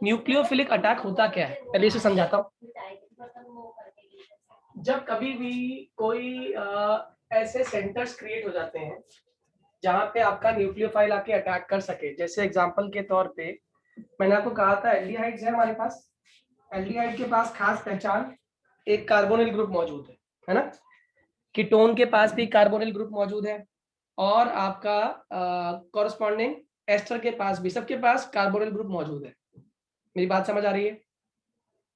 Nucleophilic attack होता क्या है, पहले इसे समझाता हूँ। जब कभी भी कोई ऐसे सेंटर्स क्रिएट हो जाते हैं जहाँ पे आपका न्यूक्लियोफाइल आके अटैक कर सके, जैसे एग्जांपल के तौर पे मैंने आपको कहा था एल्डिहाइड्स है हमारे पास। एल्डिहाइड के पास खास पहचान एक कार्बोनिल ग्रुप मौजूद है ना। कीटोन के पास भी कार्बोनिल ग्रुप मौजूद है और आपका कॉरस्पॉन्डिंग एस्टर के पास भी, सबके पास कार्बोनिल ग्रुप मौजूद है। मेरी बात समझ आ रही है।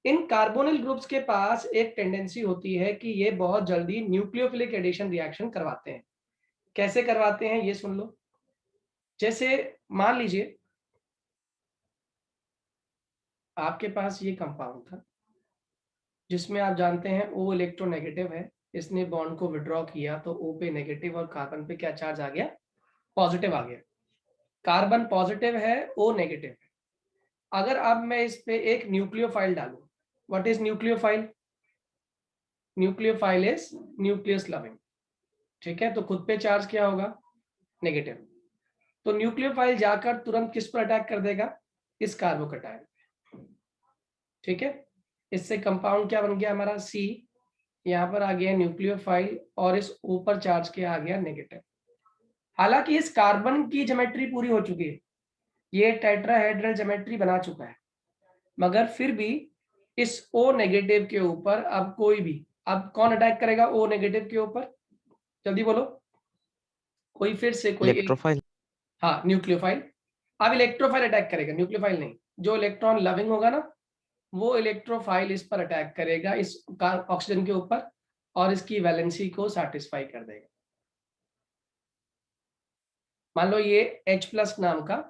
इन कार्बोनिल ग्रुप्स के पास एक टेंडेंसी होती है कि ये बहुत जल्दी न्यूक्लियोफिलिक एडिशन रिएक्शन करवाते हैं। कैसे करवाते हैं ये सुन लो। जैसे मान लीजिए आपके पास ये कंपाउंड था जिसमें आप जानते हैं O इलेक्ट्रोनेगेटिव है, इसने बॉन्ड को विड्रॉ किया तो O पे नेगेटिव और कार्बन पे क्या चार्ज आ गया, पॉजिटिव आ गया। कार्बन पॉजिटिव है, O नेगेटिव है। अगर अब मैं इस पे एक न्यूक्लियोफाइल डालूं, what is nucleophile? Nucleophile is nucleus loving, ठीक है। तो खुद पे चार्ज क्या होगा, नेगेटिव। तो न्यूक्लियोफाइल जाकर तुरंत किस पर अटैक कर देगा, इस कार्बोकटायन पे, ठीक है। इससे कंपाउंड क्या बन गया हमारा, C। यहाँ पर आ गया न्यूक्लियोफाइल और इस ऊपर चार्ज क्या आ गया, नेगेटिव। हालांकि इस कार्बन की ज्योमेट्री पूरी हो चुकी है, ये टेट्राहेड्रल ज्योमेट्री बना चुका है, मगर फिर भी इस O नेगेटिव के ऊपर अब कोई भी, अब कौन अटैक करेगा O नेगेटिव के ऊपर, जल्दी बोलो। कोई फिर से कोई इलेक्ट्रोफाइल। हाँ न्यूक्लियोफाइल। अब इलेक्ट्रोफाइल अटैक करेगा, न्यूक्लियोफाइल नहीं। जो इलेक्ट्रॉन लविंग होगा ना, वो इलेक्ट्रोफाइल इस पर अटैक करेगा, इस ऑक्सीजन के ऊपर, और इसकी वैलेंसी को सेटिस्फाई कर देगा। मान लो ये H+ नाम का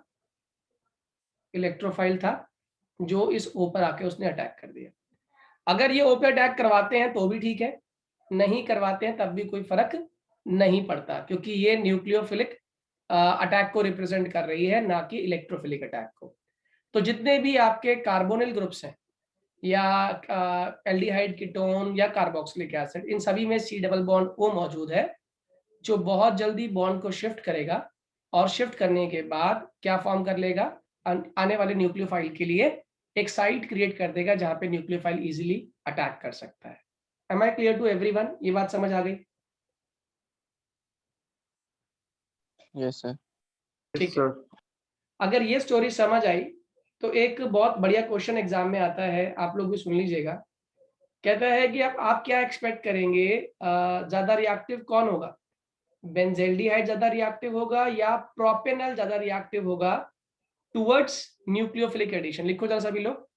इलेक्ट्रोफाइल था जो इस O पर आके उसने अटैक कर दिया। अगर ये O पे अटैक करवाते हैं तो भी ठीक है, नहीं करवाते हैं तब भी कोई फर्क नहीं पड़ता, क्योंकि ये न्यूक्लियोफिलिक अटैक को रिप्रेजेंट कर रही है, ना कि इलेक्ट्रोफिलिक अटैक को। तो जितने भी आपके कार्बोनिल ग्रुप्स हैं या एल्डिहाइड, कीटोन या कार्बोक्सिलिक एसिड, इन सभी में C डबल बॉन्ड O मौजूद है जो बहुत जल्दी बॉन्ड को शिफ्ट करेगा, और शिफ्ट करने के बाद क्या फॉर्म कर लेगा, आने वाले न्यूक्लियोफाइल के लिए एक साइट क्रिएट कर देगा जहां पे न्यूक्लियोफाइल इजीली अटैक कर सकता है। Am I clear to everyone? ये बात समझ आ गई? Yes sir. ठीक है। अगर ये स्टोरी समझ आई तो एक बहुत बढ़िया क्वेश्चन एग्जाम में आता है, आप लोग भी सुन लीजिएगा। कहता है कि अब आप क्या एक्सपेक्ट करेंगे, ज्यादा रिएक्टिव कौन होगा, बेंजेल्डिहाइड ज्यादा रिएक्टिव होगा या प्रोपेनॉल ज्यादा रिएक्टिव होगा टुवर्ड्स न्यूक्लियोफिलिक एडिशन? लिखो जरा सभी लोग,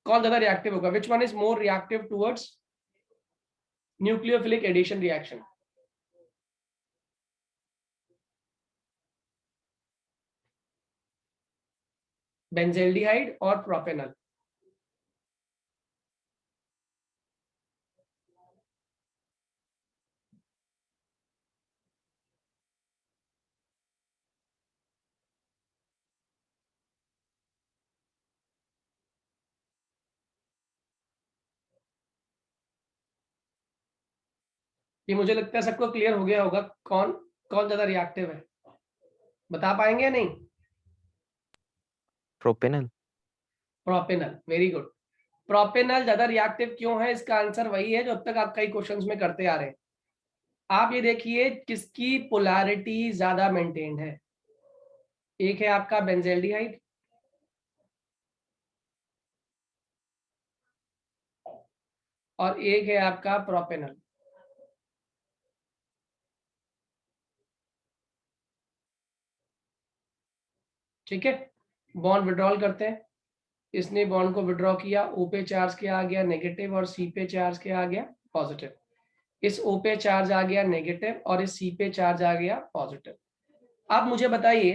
कौन ज्यादा रिएक्टिव होगा, which one is more reactive towards nucleophilic addition reaction? Benzaldehyde और प्रोपेनॉल। ये मुझे लगता है सबको क्लियर हो गया होगा, कौन कौन ज्यादा रिएक्टिव है, बता पाएंगे या नहीं? Propanal. Propanal, very good. Propanal ज्यादा रिएक्टिव क्यों है, इसका आंसर वही है जो अब तक आप कई क्वेश्चंस में करते आ रहे हैं। आप ये देखिए किसकी पोलैरिटी ज्यादा मेंटेन्ड है। एक है आपका बेंजेल्डिहाइड, और एक है आपका प्रोपेनल। ठीक है, बॉन्ड विड्रॉल करते हैं। इसने बॉन्ड को विड्रॉ किया, O पे चार्ज क्या आ गया, नेगेटिव, और C पे चार्ज क्या आ गया, पॉजिटिव। इस O पे चार्ज आ गया नेगेटिव और इस C पे चार्ज आ गया पॉजिटिव। अब मुझे बताइए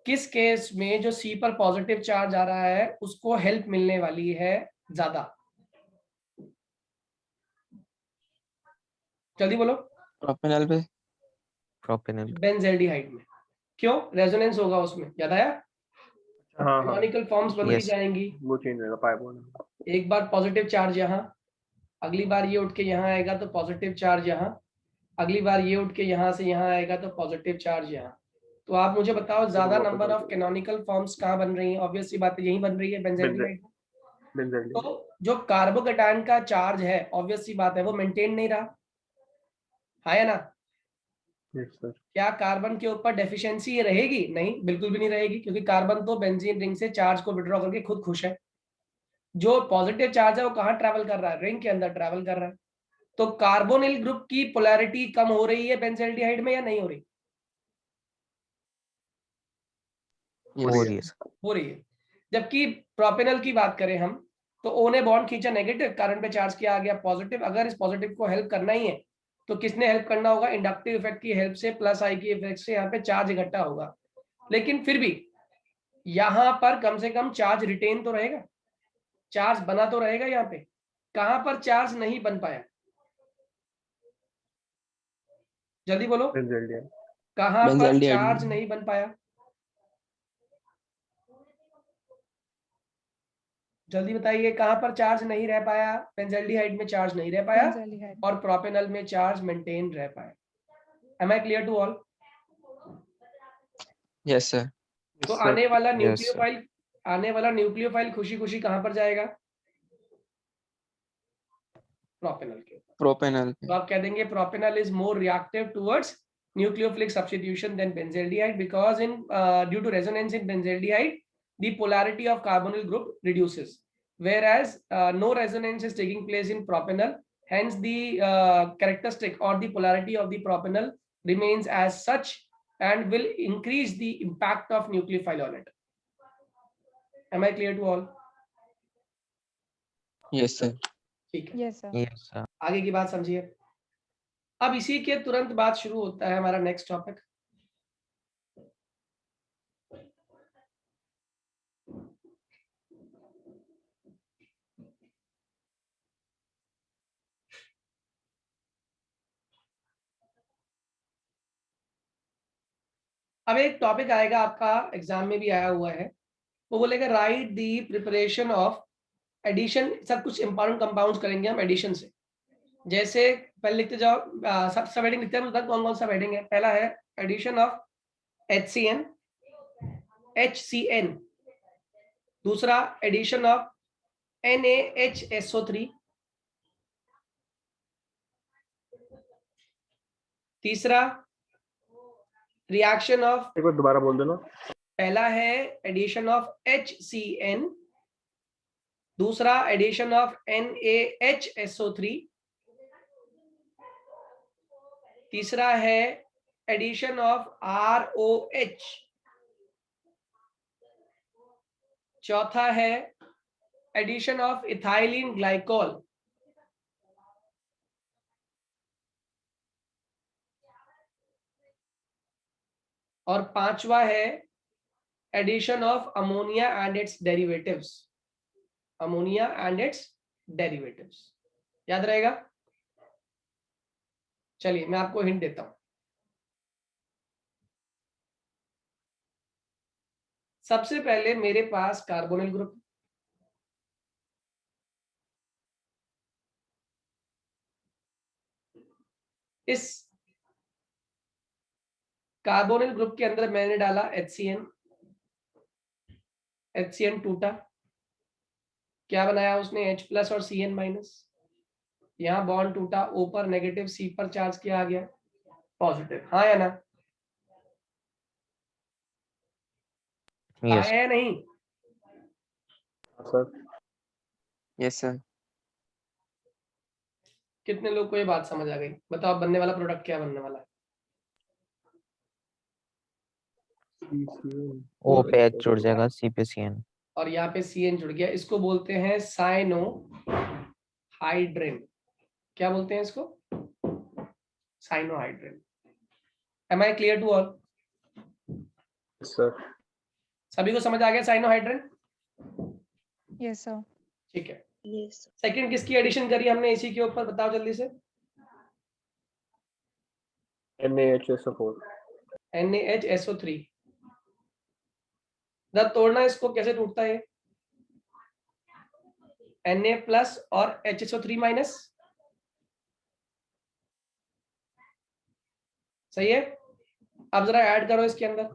किस केस में जो C पर पॉजिटिव चार्ज आ रहा है उसको हेल्प मिलने वाली है ज्यादा, जल्दी बोलो। प्रोपेनल पे। प्रोपेनल। बेंजेल्डिहाइड में। क्यों, रेजोनेंस होगा उसमें, याद आया? हाँ हाँ कैनोनिकल फॉर्म्स बदली यस। जाएंगी। वो चेंज होगा पाई बॉन्ड। एक बार पॉजिटिव चार्ज यहाँ, अगली बार ये उठ के यहाँ आएगा तो पॉजिटिव चार्ज यहाँ, अगली बार ये उठ के यहाँ से यहाँ आएगा तो पॉजिटिव चार्ज यहाँ। तो आप मुझे बताओ ज्यादा वापस नंबर आ ऑफ जाओ। कैनोनिकल फॉर्म्स कहाँ बन रही हैं? ऑब्वियस सी बात है, यही बन रही है बेंजल्डिहाइड। बेंजाइल। तो जो कार्बोकेटायन का चार्ज है, ऑब्वियस सी बात है, वो मेंटेन नहीं रहा, हाँ या ना? Yes sir. क्या कार्बन के ऊपर डेफिशिएंसी रहेगी? नहीं, बिल्कुल भी नहीं रहेगी, क्योंकि कार्बन तो बेंजीन रिंग से चार्ज को विड्रॉ करके खुद खुश है। जो पॉजिटिव चार्ज है वो कहाँ ट्रैवल कर रहा है? रिंग के अंदर ट्रैवल कर रहा है। तो कार्बोनिल ग्रुप की पोलैरिटी कम हो रही है बेंजल्डिहाइड में या नहीं हो रही? हो रही है हो रही है। जबकि प्रोपेनल की बात करें हम, तो O ने बॉन्ड खींचा नेगेटिव, कार्बन पे चार्ज किया आ गया पॉजिटिव। अगर इस पॉजिटिव को हेल्प करना ही है तो किसने हेल्प करना होगा? इंडक्टिव इफेक्ट की हेल्प से, प्लस आई की इफेक्ट से यहाँ पे चार्ज इकट्ठा होगा। लेकिन फिर भी यहाँ पर कम से कम चार्ज रिटेन तो रहेगा, चार्ज बना तो रहेगा। यहाँ पे कहां पर चार्ज नहीं बन पाया? जल्दी बोलो, बेंजाइल। कहां पर बेंजाल्डिहाइड चार्ज में। नहीं बन पाया? जल्दी बताइए, कहां पर चार्ज नहीं रह पाया? बेंजल्डिहाइड में चार्ज नहीं रह पाया बेंजालिहाइड। और प्रोपेनल में चार्ज मेंटेन रह पाया। Am I clear to all? Yes sir. तो आने वाला यस सर। न्यूक्लियोफाइल खुशी खुशी कहां पर जाएगा? प्रोपेनल के। प्रोपेनल पे। तो आप कह देंगे propanal is more reactive towards nucleophilic substitution than benzaldehyde because in due to resonance in benzaldehyde the polarity of carbonyl group reduces, whereas no resonance is taking place in propanol, hence the characteristic or the polarity of the propanol remains as such and will increase the impact of nucleophile on it. Am I clear to all? Yes sir. ठीक है, yes sir. Yes sir. आगे की बात समझिए। अब इसी के तुरंत बाद शुरू होता है हमारा नेक्स्ट टॉपिक। अब एक टॉपिक आएगा आपका एग्जाम में भी आया हुआ है, वो बोलेगा right the preparation of addition. सब कुछ इंपॉर्टेंट कंपाउंड्स करेंगे हम एडिशन से। जैसे पहले लिखते जाओ, सब हेडिंग लिखते हैं, कौन कौन सा हेडिंग है। पहला है एडिशन ऑफ HCN HCN, दूसरा एडिशन ऑफ NaHSO3, तीसरा रिएक्शन ऑफ, एक बार दोबारा बोल देना। पहला है एडिशन ऑफ HCN, दूसरा एडिशन ऑफ NaHSO3, तीसरा है एडिशन ऑफ ROH, चौथा है एडिशन ऑफ इथाइलिन ग्लाइकोल, और पांचवा है addition of ammonia and its derivatives. Ammonia and its derivatives याद रहेगा? चलिए मैं आपको हिंट देता हूं। सबसे पहले मेरे पास कार्बोनिल ग्रुप, इस कार्बोनिल ग्रुप के अंदर मैंने डाला HCN, HCN टूटा, क्या बनाया उसने? H प्लस और CN माइनस। यहाँ बॉन्ड टूटा, ऊपर नेगेटिव, C पर चार्ज किया आ गया पॉजिटिव, हाँ या ना? यस आया या नहीं? सर। Yes sir. कितने लोग को ये बात समझ आ गई? बताओ बनने वाला प्रोडक्ट क्या बनने वाला है? ओ पे H जुड़ जाएगा, C पे CN। और यहाँ पे CN जुड़ गया, इसको बोलते हैं साइनोहाइड्रिन। क्या बोलते हैं इसको? Cyanohydrin. Am I clear to all? Sir. सभी को समझ आ गया साइनोहाइड्रिन? Yes sir. ठीक है। सेकंड किसकी एडिशन करी हमने इसी के ऊपर, बताओ जल्दी से। NaHSO4। NaHSO3। जब तोड़ना इसको कैसे टूटता है? Na प्लस और HSO3 माइनस, सही है? अब जरा ऐड करो इसके अंदर,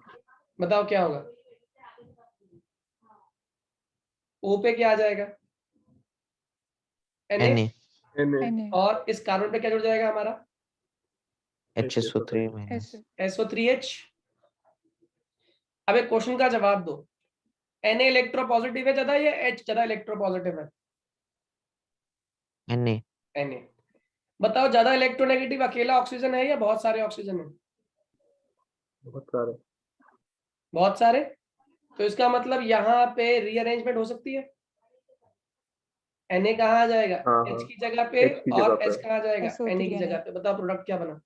बताओ क्या होगा। ओ पे क्या आ जाएगा, Na, Na Na, और इस कार्बन पे क्या जुड़ जाएगा हमारा, HSO3 minus S, SO3H। अब एक क्वेश्चन का जवाब दो, Na इलेक्ट्रोपॉजिटिव है ज्यादा या H ज्यादा इलेक्ट्रोपॉजिटिव है, Na Na। बताओ ज्यादा इलेक्ट्रोनेगेटिव अकेला ऑक्सीजन है या बहुत सारे ऑक्सीजन है, बहुत सारे। बहुत सारे। तो इसका मतलब यहाँ पे रीअरेंजमेंट हो सकती है, Na कहाँ आ जाएगा, हाँ, H हाँ। की जगह पे, H की और जगह पे। S कहाँ आ जाएगा, SO3 Na की जगह Na, पे। बताओ प्रोडक्ट क्या बना,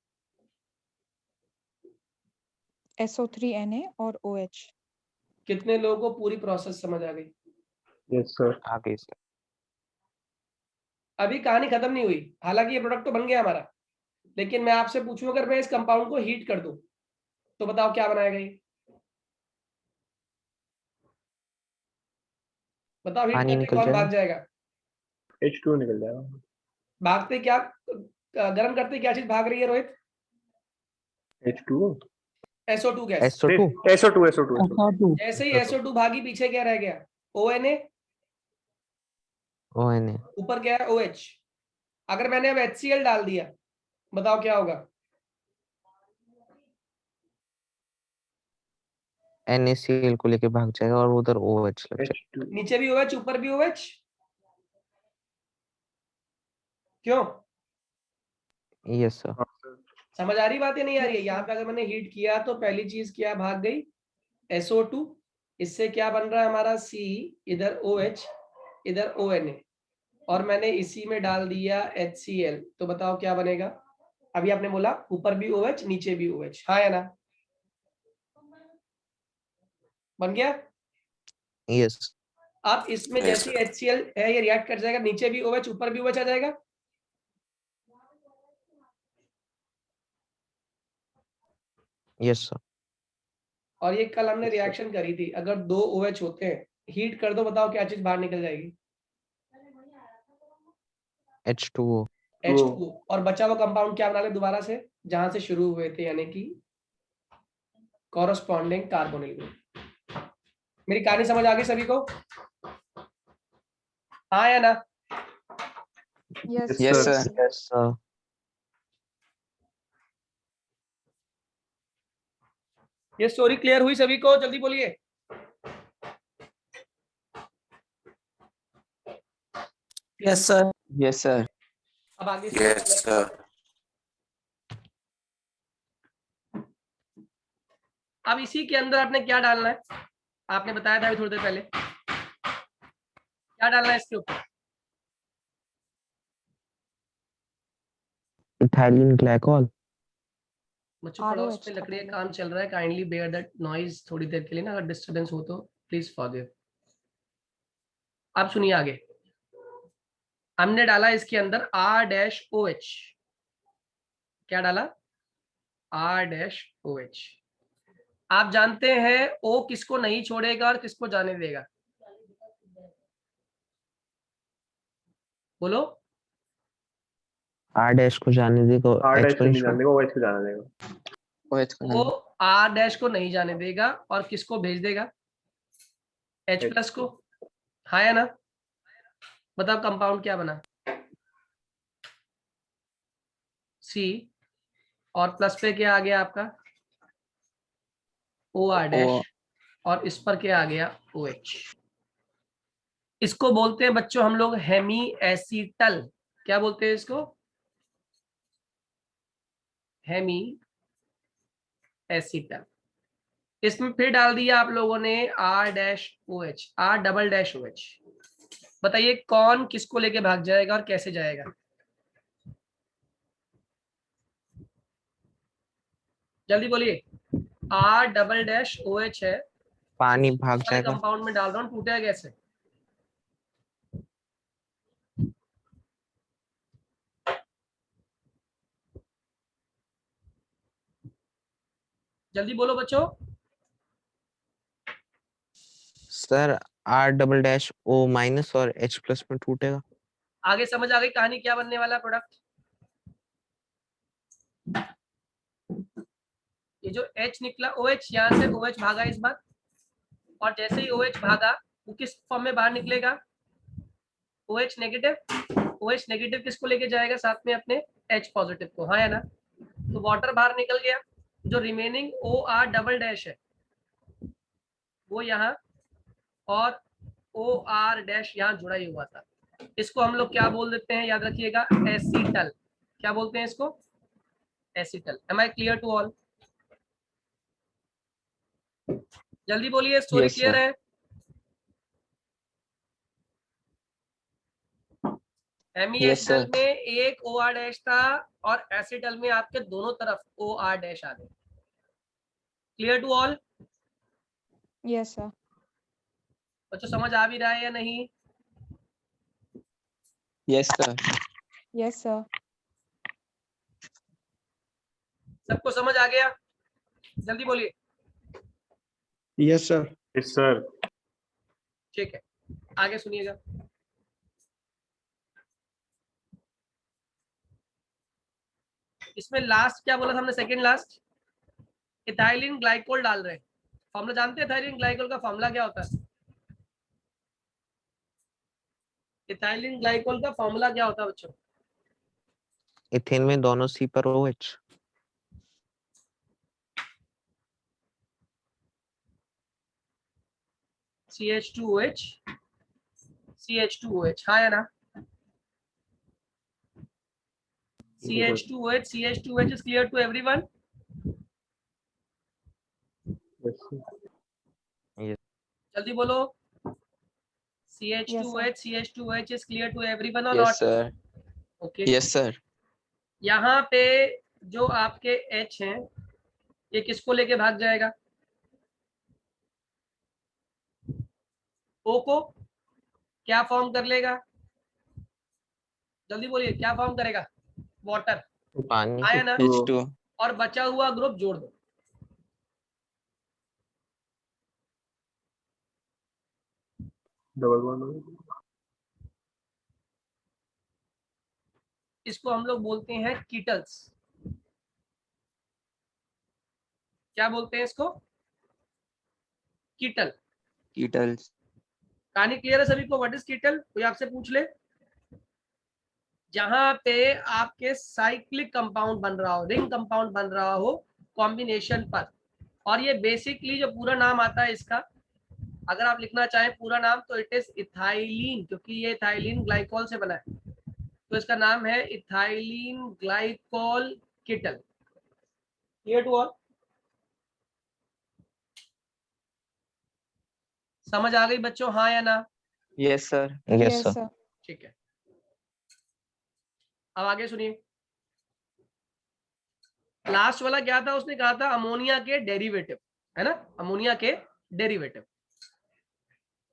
SO3 Na और OH। कितने लोगों को पूरी प्रोसेस समझ आ गई। Yes sir. आ गई सर। अभी कहानी खत्म नहीं हुई, हालांकि ये प्रोडक्ट तो बन गया हमारा, लेकिन मैं आपसे पूछूं अगर मैं इस कंपाउंड को हीट कर दूं तो बताओ क्या बनाएगा ये, बताओ हीट पानी करके निकल कौन जाएगा। भाग जाएगा, H2 निकल जाएगा। भागते क्या, गर्म करते क्या चीज भाग रही है Rohit, H2O। SO2 gas. SO2 SO2। जैसे ही SO2 भागी पीछे क्या रह गया, ONA, ONA ऊपर क्या है OH। अगर मैंने अब HCl डाल दिया, बताओ क्या होगा, NaCl को लेके भाग जाएगा और उधर OH लग जाएगा। H2। नीचे भी OH ऊपर भी OH, क्यों, यस सर। हाँ सर। समझ आ रही बात या नहीं आ रही है। Yes, यहाँ sir. पे अगर मैंने हीट किया तो पहली चीज क्या भाग गई, SO2, इससे क्या बन रहा है हमारा C, इधर OH, इधर ONA, और मैंने इसी में डाल दिया HCl, तो बताओ क्या बनेगा। अभी आपने बोला ऊपर भी OH नीचे भी OH, हाँ या ना, बन गया। यस अब इसमें जैसे HCl है ये रिएक्ट कर जाएगा, नीचे भी OH ऊपर भी OH आ जाएगा, यस सर। और ये कल हमने रिएक्शन करी थी, अगर दो OH होते हैं, हीट कर दो, बताओ क्या चीज बाहर निकल जाएगी, H2O H2O, और बचा हुआ कंपाउंड क्या बना ले दोबारा से, जहां से शुरू हुए थे, यानी कि कॉरस्पॉन्डिंग कार्बोनिल ग्रुप। मेरी कहानी समझ आ गई सभी को, हाँ या ना। Yes, Yes, sir. sir. Yes sir. ये स्टोरी क्लियर हुई सभी को, जल्दी बोलिए। Yes, sir. Yes sir. अब आगे Yes, sir. अब इसी के अंदर आपने क्या डालना है, आपने बताया था अभी थोड़ी देर पहले, क्या डालना है इसके ऊपर, इथाइलिन ग्लाइकॉल। बच्चों पड़ोस ROH में था लकड़ी का पहले। काम चल रहा है, काइंडली बेयर दैट नॉइज थोड़ी देर के लिए ना, अगर डिस्टरबेंस हो तो प्लीज फॉरगिव। अब सुनिए आगे, हमने डाला इसके अंदर R-OH, क्या डाला, R-OH। आप जानते हैं O किसको नहीं छोड़ेगा और किसको जाने देगा, बोलो, R' को जाने देगा, R' H को को नहीं नहीं जाने देगा, OH को जाने देगा। OH को वो R' को नहीं जाने देगा और किसको भेज देगा, H+ को, हाँ या ना। बताओ कंपाउंड क्या बना, C, और प्लस पे क्या आ गया आपका OR', और इस पर क्या आ गया OH। इसको बोलते हैं बच्चों हम लोग हेमी एसीटल, क्या बोलते हैं इसको, हेमी एसीटल। इसमें फिर डाल दिया आप लोगों ने R-OH, R-OH। बताइए कौन किसको लेके भाग जाएगा और कैसे जाएगा, जल्दी बोलिए। R-OH है, पानी भाग सारे जाएगा। कंपाउंड में डाल रहा हूँ, टूटेगा कैसे, जल्दी बोलो बच्चों। सर R'-O- और H+ में टूटेगा। आगे समझ आ गई कहानी क्या बनने वाला प्रोडक्ट, ये जो H निकला OH, यहाँ से OH भागा इस बार, और जैसे ही OH भागा वो किस फॉर्म में बाहर निकलेगा, OH नेगेटिव। OH नेगेटिव किसको लेके जाएगा साथ में, अपने H पॉजिटिव को, हाँ या ना। तो वाटर बाहर निकल गया, जो रिमेनिंग OR डबल डैश है वो यहाँ, और OR डैश यहाँ जुड़ा ही हुआ था। इसको हम लोग क्या बोल देते हैं, याद रखिएगा, एसीटल। क्या बोलते हैं इसको, acetal. Am I clear to all? जल्दी बोलिए, स्टोरी Yes, क्लियर sir. है? Yes, hemiacetal sir. में एक OR डैश था और एसीटल में आपके दोनों तरफ OR डैश आ गए। Clear to all? Yes, sir. बच्चों समझ आ भी रहा है या नहीं? Yes, sir. Yes, sir. सबको समझ आ गया? जल्दी बोलिए। Yes, sir. Yes, sir. ठीक है, आगे सुनिएगा। इसमें लास्ट क्या बोला था हमने, सेकंड लास्ट, इथाइलिन ग्लाइकोल डाल रहे हैं। फॉर्मूला जानते हैं इथाइलिन ग्लाइकोल का फॉर्मूला क्या होता है? इथाइलिन ग्लाइकोल का फॉर्मूला क्या होता है बच्चों? इथेन में दोनों C पर OH। CH2OH, CH2OH, हाँ या ना? CH2OH, CH2OH is clear to everyone? Yes, sir. जल्दी बोलो। Yes, CH2OH, CH2OH is clear to everyone or Yes, not? sir. Okay. Yes, sir. यहाँ पे जो आपके H हैं ये किसको लेके भाग जाएगा, O को क्या फॉर्म कर लेगा, जल्दी बोलिए, क्या फॉर्म करेगा, वाटर, पानी। आया ना, H2O। और बचा हुआ ग्रुप जोड़ दो। Double bond. इसको हम लोग बोलते हैं कीटल्स। क्या बोलते हैं इसको, कीटल। Ketals। कहानी क्लियर है सभी को, व्हाट इज कीटल? कोई आपसे पूछ ले, जहां पे आपके साइक्लिक कंपाउंड बन रहा हो, रिंग कंपाउंड बन रहा हो कॉम्बिनेशन पर, और ये बेसिकली जो पूरा नाम आता है इसका, अगर आप लिखना चाहें पूरा नाम तो इट इज इथाइलिन, क्योंकि ये इथाइलिन ग्लाइकोल से बना है, तो इसका नाम है ethylene glycol ketal. Clear to all? समझ आ गई बच्चों, हाँ या ना? Yes, sir. Yes, sir. ठीक है, अब आगे सुनिए। लास्ट वाला क्या था, उसने कहा था अमोनिया के डेरिवेटिव, है ना, अमोनिया के डेरिवेटिव।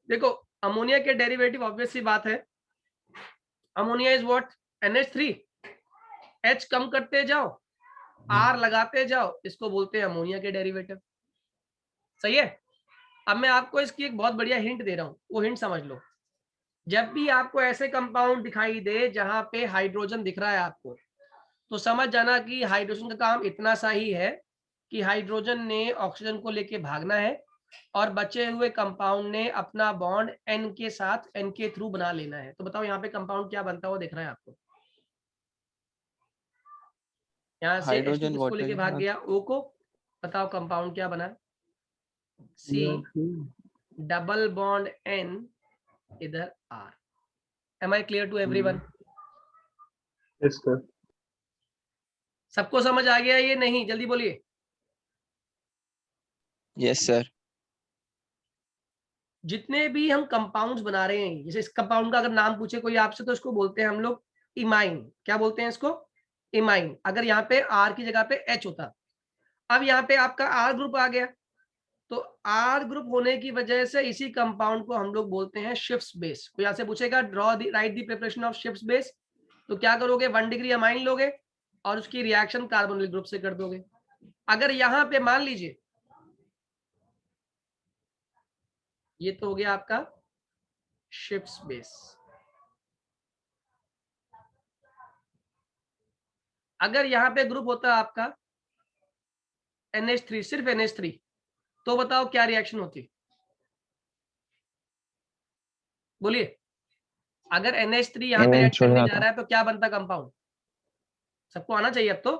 देखो अमोनिया के डेरिवेटिव ऑब्वियस सी बात है, ammonia is what, NH3, H कम करते जाओ, R लगाते जाओ, इसको बोलते हैं अमोनिया के डेरिवेटिव। सही है? अब मैं आपको इसकी एक बहुत बढ़िया हिंट दे रहा हूं, वो हिंट समझ लो। जब भी आपको ऐसे कंपाउंड दिखाई दे जहां पे हाइड्रोजन दिख रहा है आपको, तो समझ जाना कि हाइड्रोजन का काम इतना सा ही है कि हाइड्रोजन ने ऑक्सीजन को लेके भागना है और बचे हुए कंपाउंड ने अपना बॉन्ड N के साथ N के थ्रू बना लेना है। तो बताओ यहाँ पे कंपाउंड क्या बनता हुआ दिख रहा है आपको, यहाँ से H2 किसको लेके भाग गया, O को, बताओ कंपाउंड क्या बना, C डबल बॉन्ड N, इधर R। Am I clear to everyone? Yes, sir. सबको समझ आ गया ये नहीं, जल्दी बोलिए। Yes, sir. जितने भी हम कंपाउंड्स बना रहे हैं, जैसे इस कंपाउंड का अगर नाम पूछे कोई आपसे तो इसको बोलते हैं हम लोग इमाइन। क्या बोलते हैं इसको, इमाइन। अगर यहाँ पे R की जगह पे H होता, अब यहाँ पे आपका R ग्रुप आ गया, तो R ग्रुप होने की वजह से इसी कंपाउंड को हम लोग बोलते हैं शिफ्ट बेस। कोई यहाँ से पूछेगा draw the right the preparation of shift base, तो क्या करोगे, 1 डिग्री अमाइन लोगे और उसकी रिएक्शन कार्बोनिल ग्रुप से कर दोगे। अगर यहाँ पे मान लीजिए ये तो हो गया आपका शिफ्ट बेस, अगर यहाँ पे ग्रुप होता आपका NH3, सिर्फ NH3, तो बताओ क्या रिएक्शन होती? बोलिए, अगर NH3 यहाँ पे NH रिएक्ट जुड़ करने जा जाता रहा है तो क्या बनता कंपाउंड? सबको आना चाहिए अब तो।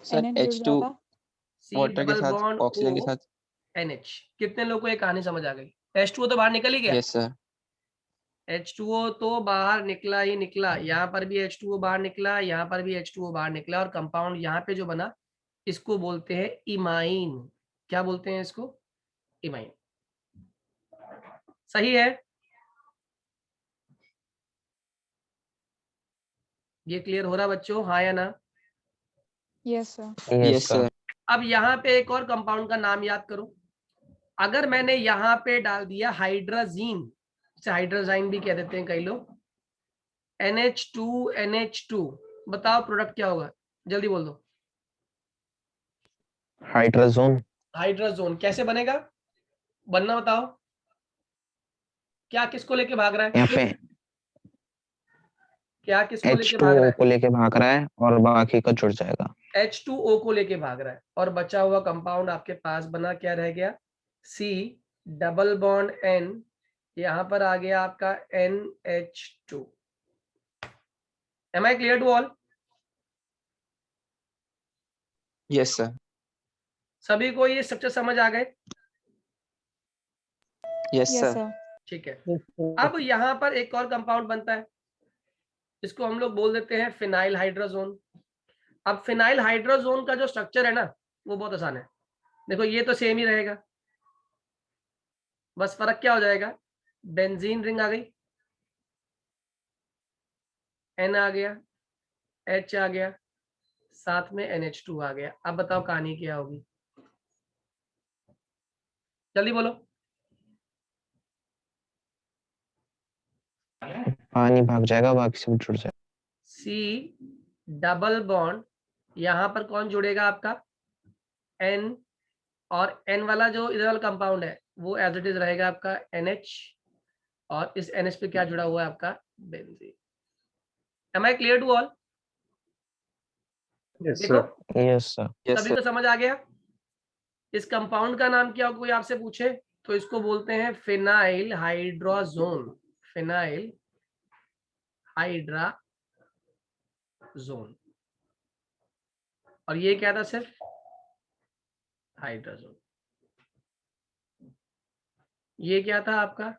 सर NH जुड़ H2 जाता। C वाटर के डबल साथ बॉन्ड ऑक्सीजन के O साथ। NH। कितने लोगों को ये कहानी समझ आ गई? H2O तो बाहर निकल ही गया। Yes sir. H2O तो बाहर निकला ही निकला, यहाँ पर भी H2O बाहर निकला, यहाँ पर भी H2O बाहर निकला, और कंपाउंड यहाँ पे जो बना इसको बोलते हैं इमाइन। क्या बोलते हैं इसको? इमाइन। सही है? ये क्लियर हो रहा बच्चों, हाँ या ना? Yes, sir. Yes sir. अब यहाँ पे एक और कंपाउंड का नाम याद करो। अगर मैंने यहाँ पे डाल दिया हाइड्राजीन, इसे हाइड्राजाइन भी कह देते हैं कई लोग, NH2 बताओ प्रोडक्ट क्या होगा? जल्दी बोल दो। हाइड्रोजोन। हाइड्राजोन कैसे बनेगा? बनना बताओ। क्या किसको लेके भाग रहा यहाँ है? पे क्या किसको लेके भाग रहा H2O है? को लेके भाग रहा है और बाकी का जुड़ जाएगा। H2O को लेके भाग रहा है, और बचा हुआ कंपाउंड आपके पास बना क्या रह गया? C डबल बॉन्ड N, यहाँ पर आ गया आपका NH2। Am I clear to all? Yes sir. सभी को ये स्ट्रक्चर समझ आ गए? Yes Yes, sir. sir. ठीक है। अब यहाँ पर एक और कंपाउंड बनता है, इसको हम लोग बोल देते हैं फिनाइल हाइड्रोजोन। अब फिनाइल हाइड्रोजोन का जो स्ट्रक्चर है ना, वो बहुत आसान है। देखो ये तो सेम ही रहेगा, बस फर्क क्या हो जाएगा? बेंजीन रिंग आ गई, N आ गया, H आ गया, साथ में NH2 आ गया। अब बताओ कहानी क्या होगी? जल्दी बोलो। पानी भाग जाएगा, बाकी सब जुड़ जाएगा। C डबल बॉन्ड, यहाँ पर कौन जुड़ेगा आपका? N, और N वाला जो इधर वाला कंपाउंड है वो एज इट इज रहेगा आपका NH, और इस NH पे क्या जुड़ा हुआ है आपका? Benzene. Am I clear to all? Yes, देखो sir. Yes sir. यस सभी सर। को समझ आ गया। इस कंपाउंड का नाम क्या हो, कोई आपसे पूछे तो इसको बोलते हैं फिनाइल हाइड्रोजोन। Phenyl hydrazone. और ये क्या था? सिर्फ हाइड्रोजोन। ये क्या था आपका?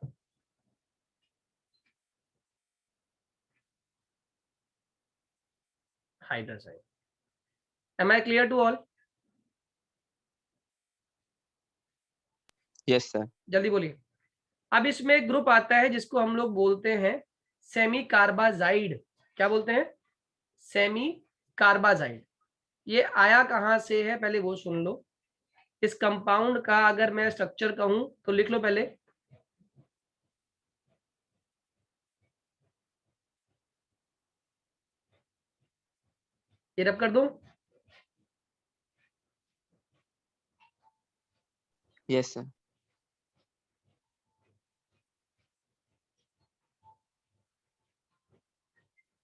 हाइड्रोजाइन। Am I clear to all? Yes sir. जल्दी बोलिए। अब इसमें एक ग्रुप आता है जिसको हम लोग बोलते हैं सेमी कार्बाजाइड। क्या बोलते हैं? Semi carbazide. ये आया कहां से है पहले वो सुन लो। इस कंपाउंड का अगर मैं स्ट्रक्चर कहूं तो लिख लो पहले। ये रब कर दूं? Yes sir.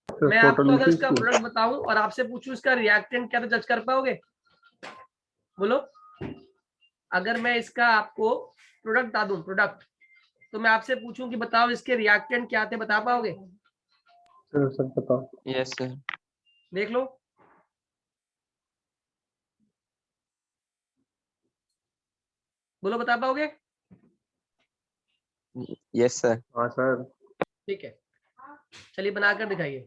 मैं आपको अगर इसका प्रोडक्ट बताऊं और आपसे पूछूं इसका रिएक्टेंट क्या, तो जज कर पाओगे? बोलो। अगर मैं इसका आपको प्रोडक्ट बता दूं, प्रोडक्ट, तो मैं आपसे पूछूं कि बताओ इसके रिएक्टेंट क्या थे, बता पाओगे? सर बताओ। Yes sir. देख लो। बोलो, बता पाओगे? Yes sir. हाँ सर। ठीक है, चलिए बनाकर दिखाइए।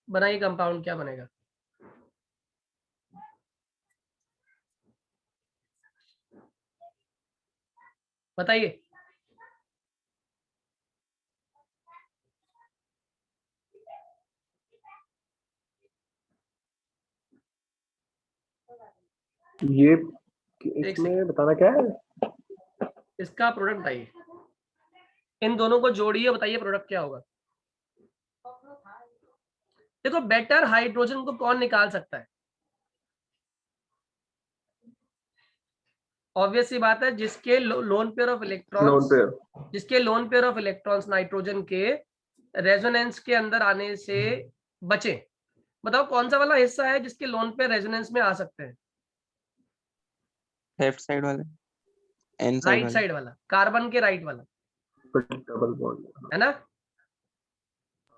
बनाइए कंपाउंड, क्या बनेगा? बताइए। ये एक इसमें बताना क्या है? इसका प्रोडक्ट बताइए। इन दोनों को जोड़िए, बताइए प्रोडक्ट क्या होगा? देखो बेटर हाइड्रोजन को कौन निकाल सकता है? ऑब्वियस सी बात है, जिसके lone pair of lone electrons, pair. जिसके lone pair of electrons nitrogen के रेजोनेंस के अंदर आने से बचे। बताओ कौन सा वाला हिस्सा है जिसके लोन पेयर रेजोनेंस में आ सकते हैं? लेफ्ट साइड वाला, एन साइड राइट वाला। साइड वाला, कार्बन के राइट वाला, डबल बॉन्ड। है ना?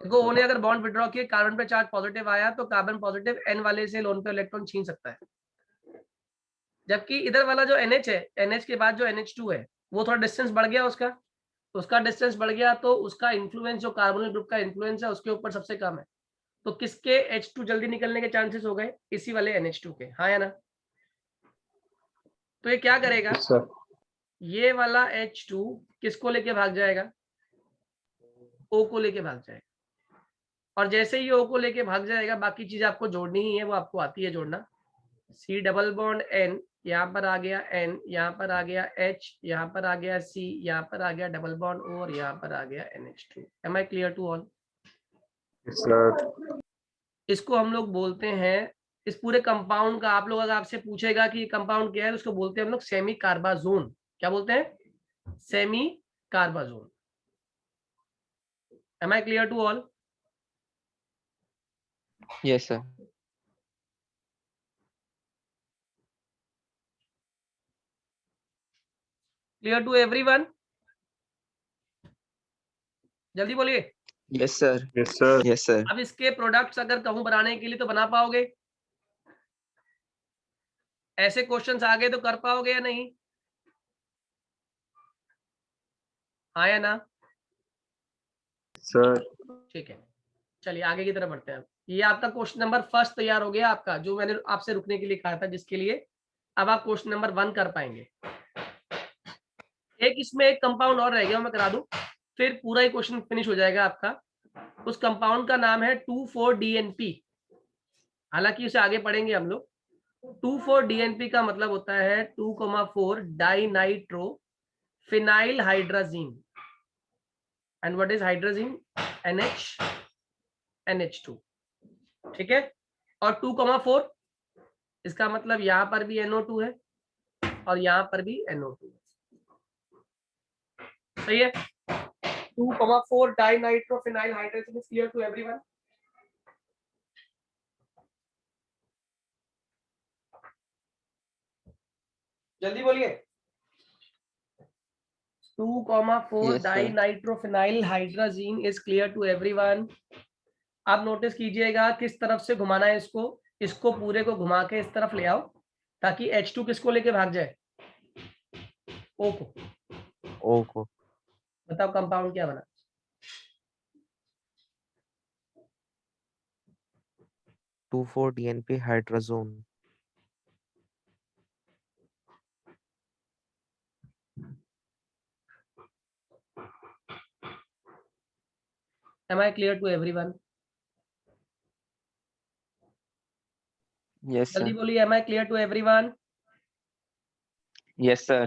देखो O ने अगर बॉन्ड विड्रॉ किया, कार्बन पे चार्ज पॉजिटिव आया, तो कार्बन पॉजिटिव N वाले से लोन पेयर इलेक्ट्रॉन छीन सकता है। जबकि इधर वाला जो NH है, NH के बाद जो NH2 है, वो थोड़ा डिस्टेंस बढ़ गया उसका डिस्टेंस बढ़ गया, तो उसका इन्फ्लुएंस, जो कार्बोनिल ग्रुप का इन्फ्लुएंस है उसके ऊपर सबसे कम है। तो किसके H2 जल्दी निकलने के चांसेस हो गए? इसी वाले NH2 के, हाँ या ना? तो ये क्या करेगा, सर ये वाला H2 किसको लेके भाग जाएगा? O को लेके भाग जाएगा। और जैसे ही O को लेके भाग जाएगा, बाकी चीज आपको जोड़नी ही है, वो आपको आती है जोड़ना। C डबल बॉन्ड N, यहाँ पर आ गया N, यहाँ पर आ गया H, यहाँ पर आ गया C, यहाँ पर आ गया डबल बॉन्ड O, और यहाँ पर आ गया NH2। Am I clear to all? Sir इसको हम लोग बोलते हैं, इस पूरे कंपाउंड का, आप लोग अगर आपसे पूछेगा कि कंपाउंड क्या है, उसको बोलते हैं हम लोग सेमी कार्बाजोन। क्या बोलते हैं? Semi carbazone. Am I clear to all? Yes sir. Clear to everyone? जल्दी बोलिए। Yes sir. Yes sir. Yes sir. अब इसके प्रोडक्ट्स अगर कहूं बनाने के लिए तो बना पाओगे? ऐसे क्वेश्चंस आ गए तो कर पाओगे या नहीं? हाँ या ना? सर ठीक है, चलिए आगे की तरफ बढ़ते हैं। ये आपका क्वेश्चन नंबर फर्स्ट तैयार हो गया आपका, जो मैंने आपसे रुकने के लिए कहा था, जिसके लिए अब आप क्वेश्चन नंबर 1 कर पाएंगे। एक इसमें एक कंपाउंड और रह गया, मैं करा दूं, फिर पूरा ही क्वेश्चन फिनिश हो जाएगा आपका। उस कंपाउंड का नाम है 2,4-DNP। हालांकि उसे आगे पढ़ेंगे हम लोग। 2,4-DNP का मतलब होता है 2,4 dinitro phenyl hydrazine. And what is hydrazine? NH2। ठीक है, और 2,4 इसका मतलब यहां पर भी NO2 है और यहां पर भी NO2 है। सही है? 2,4 dinitrophenyl hydrazine is clear to everyone? जल्दी बोलिए। 2,4 Yes, sir. Dinitrophenyl hydrazine is clear to everyone? आप नोटिस कीजिएगा किस तरफ से घुमाना है इसको। इसको पूरे को घुमा के इस तरफ ले आओ, ताकि H2 किसको लेके भाग जाए? O को। O को। बताओ कंपाउंड क्या बना? Two 4-DNP hydrazone. Am I clear to everyone? Yes, जल्दी sir. बोलिए, Am I clear to everyone? Yes, sir.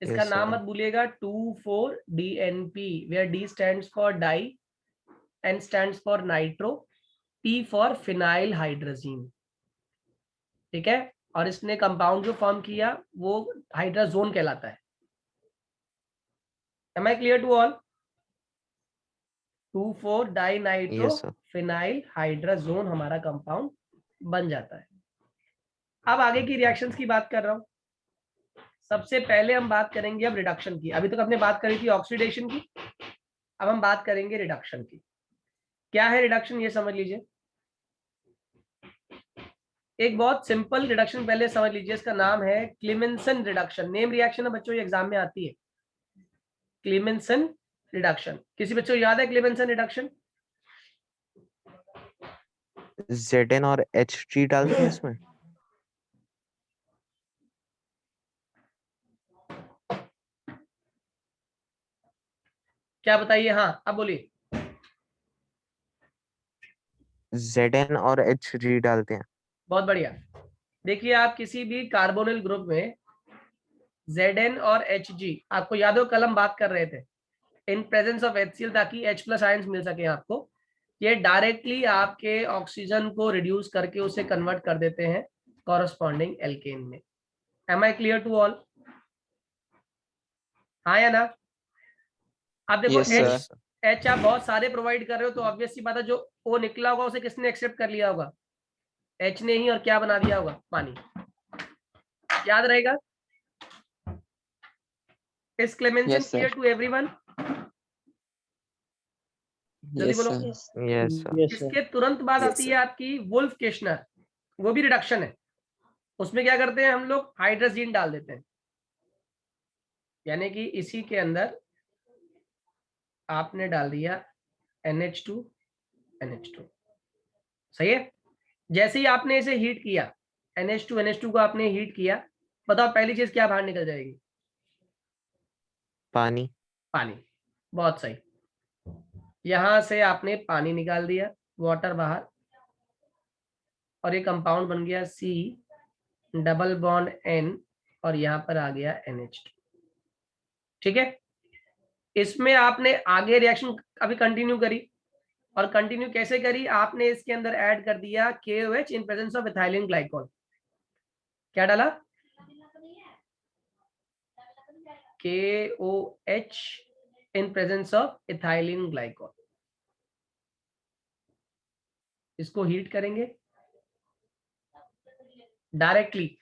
इसका Yes, नाम sir. मत भूलिएगा, 2,4-DNP, where D stands for di, N stands for nitro, T for phenyl hydrazine। ठीक है, और इसने कंपाउंड जो फॉर्म किया वो हाइड्राजोन कहलाता है। Am I clear to all? 2,4 dinitro Yes, sir. Phenyl hydrazone हमारा कंपाउंड बन जाता है। अब आगे की रिएक्शंस की बात कर रहा हूं। सबसे पहले हम बात करेंगे अब रिडक्शन की। अभी तक हमने बात करी थी ऑक्सीडेशन की, अब हम बात करेंगे रिडक्शन की। क्या है रिडक्शन, ये समझ लीजिए। एक बहुत सिंपल रिडक्शन पहले समझ लीजिए, इसका नाम है क्लीमेंसन रिडक्शन। नेम रिएक्शन है बच्चों, ये एग्जाम में आती है। क्लीमेंसन रिडक्शन, किसी बच्चों को याद है क्लीमेंसन रिडक्शन? Zn और Hg डालते हैं इसमें। क्या बताइए, हाँ अब बोलिए। Zn और Hg डालते हैं। बहुत बढ़िया। देखिए आप किसी भी कार्बोनिल ग्रुप में Zn और Hg, आपको याद हो कल हम बात कर रहे थे इन प्रेजेंस ऑफ HCl, ताकि H+ आयंस मिल सके आपको, ये डायरेक्टली आपके ऑक्सीजन को रिड्यूस करके उसे कन्वर्ट कर देते हैं कॉरस्पॉन्डिंग एल्केन में। Am I clear to all? हाँ या ना? आप देखो Yes, sir. एच आप बहुत सारे प्रोवाइड कर रहे हो तो ऑब्वियस सी बात है, जो ओ निकला होगा उसे किसने एक्सेप्ट कर लिया होगा? एच ने ही, और क्या बना दिया होगा? पानी। याद रहेगा? Is Clemmensen Yes, sir. Clear to everyone? जल्दी Yes, बोलो। sir. Yes sir. इसके तुरंत बाद Yes, आती sir. है आपकी वुल्फ केशनर, वो भी रिडक्शन है। उसमें क्या करते हैं हम लोग? हाइड्रोजीन डाल देते हैं, यानी कि इसी के अंदर आपने डाल दिया NH2 NH2। सही है? जैसे ही आपने इसे हीट किया, NH2 NH2 को आपने हीट किया, बताओ पहली चीज क्या बाहर निकल जाएगी? पानी। पानी। बहुत सही। यहां से आपने पानी निकाल दिया, वाटर बाहर, और ये कंपाउंड बन गया C डबल बॉन्ड N, और यहां पर आ गया NH2। ठीक है? इसमें आपने आगे रिएक्शन अभी कंटिन्यू करी, और कंटिन्यू कैसे करी? आपने इसके अंदर ऐड कर दिया KOH in presence of ethylene glycol. क्या डाला? KOH in presence of ethylene glycol. इसको हीट करेंगे डायरेक्टली,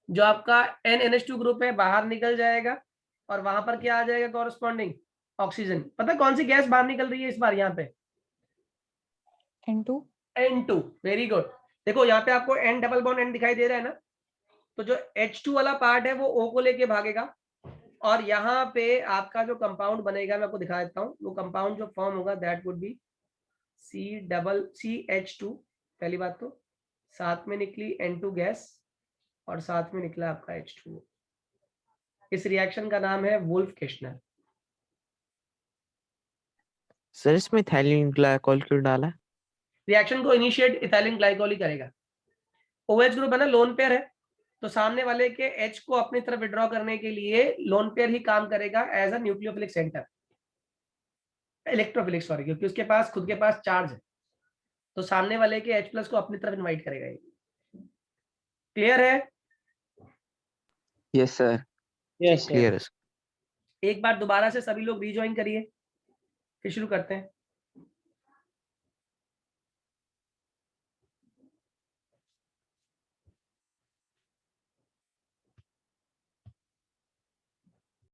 जो आपका NH2 ग्रुप है बाहर निकल जाएगा, और वहां पर क्या आ जाएगा? Corresponding oxygen. पता कौन सी गैस बाहर निकल रही है इस बार यहाँ पे? N2. N2। Very good. देखो यहाँ पे आपको N डबल बॉन्ड N दिखाई दे रहा है ना, तो जो H2 वाला पार्ट है वो O को लेके भागेगा, और यहाँ पे आपका जो कंपाउंड बनेगा मैं आपको दिखा देता हूँ। वो कंपाउंड जो फॉर्म होगा दैट वुड बी CH2। पहली बात तो साथ में निकली N2 गैस, और साथ में निकला आपका H2O। इस रिएक्शन का नाम है वुल्फ केशनर। सर इसमें इथाइलिन ग्लाइकॉल क्यों डाला? रिएक्शन को इनिशिएट इथाइलिन ग्लाइकॉल ही करेगा। OH ग्रुप है ना, लोन पेयर है, तो सामने वाले के H को अपनी तरफ विड्रॉ करने के लिए लोन पेयर ही काम करेगा as a nucleophilic centre, electrophilic sorry, क्योंकि उसके पास खुद के पास चार्ज है, तो सामने वाले के H+ को अपनी तरफ इनवाइट करेगा ये। क्लियर है? Yes, sir. क्लियर है। एक बार दोबारा से सभी लोग रीजॉइन करिए, फिर शुरू करते हैं।